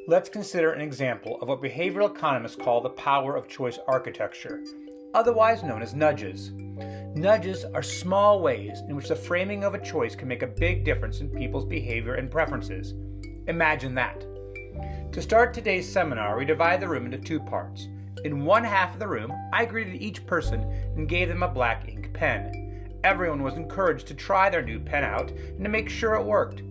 Let's consider an example of what behavioral economists call the power of choice architecture, otherwise known as nudges. Nudges are small ways in which the framing of a choice can make a big difference in people's behavior and preferences. Imagine that. To start today's seminar, we divide the room into two parts. In one half of the room, I greeted each person and gave them a black ink pen. Everyone was encouraged to try their new pen out and to make sure it worked.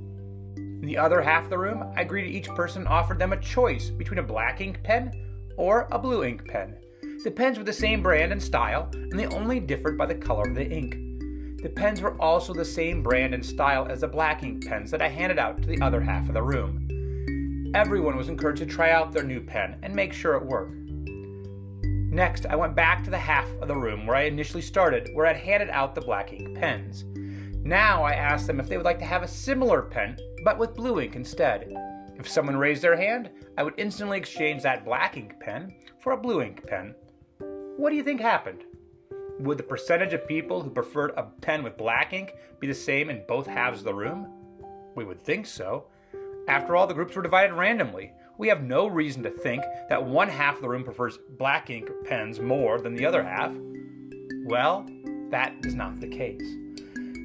In the other half of the room, I greeted each person and offered them a choice between a black ink pen or a blue ink pen. The pens were the same brand and style, and they only differed by the color of the ink. The pens were also the same brand and style as the black ink pens that I handed out to the other half of the room. Everyone was encouraged to try out their new pen and make sure it worked. Next, I went back to the half of the room where I initially started, where I'd handed out the black ink pens. Now I asked them if they would like to have a similar pen, but with blue ink instead. If someone raised their hand, I would instantly exchange that black ink pen for a blue ink pen. What do you think happened? Would the percentage of people who preferred a pen with black ink be the same in both halves of the room? We would think so. After all, the groups were divided randomly. We have no reason to think that one half of the room prefers black ink pens more than the other half. Well, that is not the case.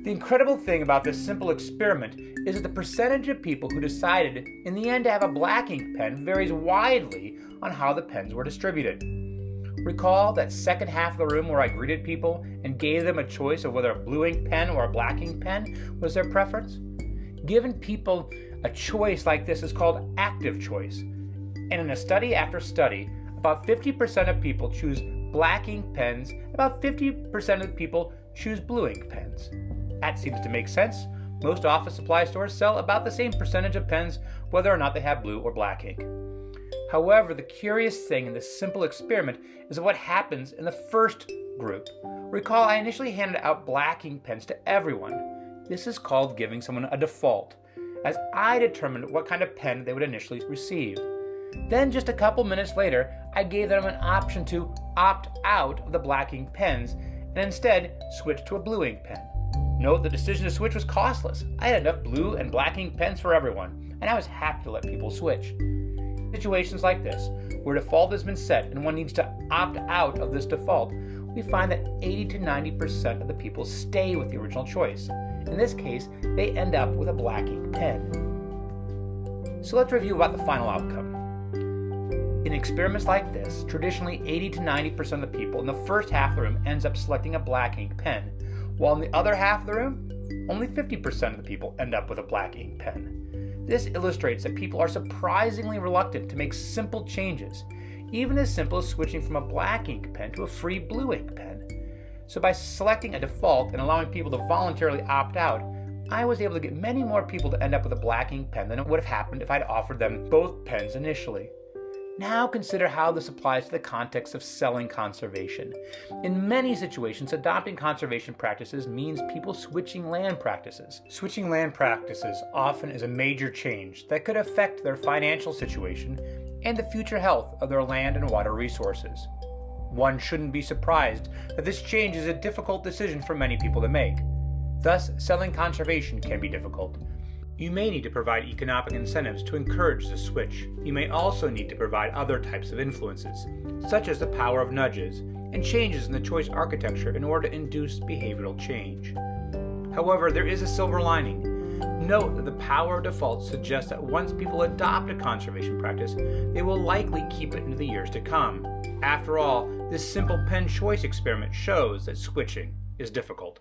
The incredible thing about this simple experiment is that the percentage of people who decided in the end to have a black ink pen varies widely on how the pens were distributed. Recall that second half of the room where I greeted people and gave them a choice of whether a blue ink pen or a black ink pen was their preference? Giving people a choice like this is called active choice. And in a study after study, about 50% of people choose black ink pens, and about 50% of people choose blue ink pens. That seems to make sense. Most office supply stores sell about the same percentage of pens whether or not they have blue or black ink. However, the curious thing in this simple experiment is what happens in the first group. Recall I initially handed out black ink pens to everyone. This is called giving someone a default, as I determined what kind of pen they would initially receive. Then just a couple minutes later, I gave them an option to opt out of the black ink pens and instead switch to a blue ink pen. Note the decision to switch was costless. I had enough blue and black ink pens for everyone, and I was happy to let people switch. In situations like this, where a default has been set and one needs to opt out of this default, we find that 80 to 90% of the people stay with the original choice. In this case, they end up with a black ink pen. So let's review about the final outcome. In experiments like this, traditionally 80 to 90% of the people in the first half of the room ends up selecting a black ink pen, while in the other half of the room, only 50% of the people end up with a black ink pen. This illustrates that people are surprisingly reluctant to make simple changes, even as simple as switching from a black ink pen to a free blue ink pen. So by selecting a default and allowing people to voluntarily opt out, I was able to get many more people to end up with a black ink pen than it would have happened if I'd offered them both pens initially. Now consider how this applies to the context of selling conservation. In many situations, adopting conservation practices means people switching land practices. Switching land practices often is a major change that could affect their financial situation and the future health of their land and water resources. One shouldn't be surprised that this change is a difficult decision for many people to make. Thus, selling conservation can be difficult. You may need to provide economic incentives to encourage the switch. You may also need to provide other types of influences, such as the power of nudges and changes in the choice architecture in order to induce behavioral change. However, there is a silver lining. Note that the power of default suggests that once people adopt a conservation practice, they will likely keep it into the years to come. After all, this simple pen choice experiment shows that switching is difficult.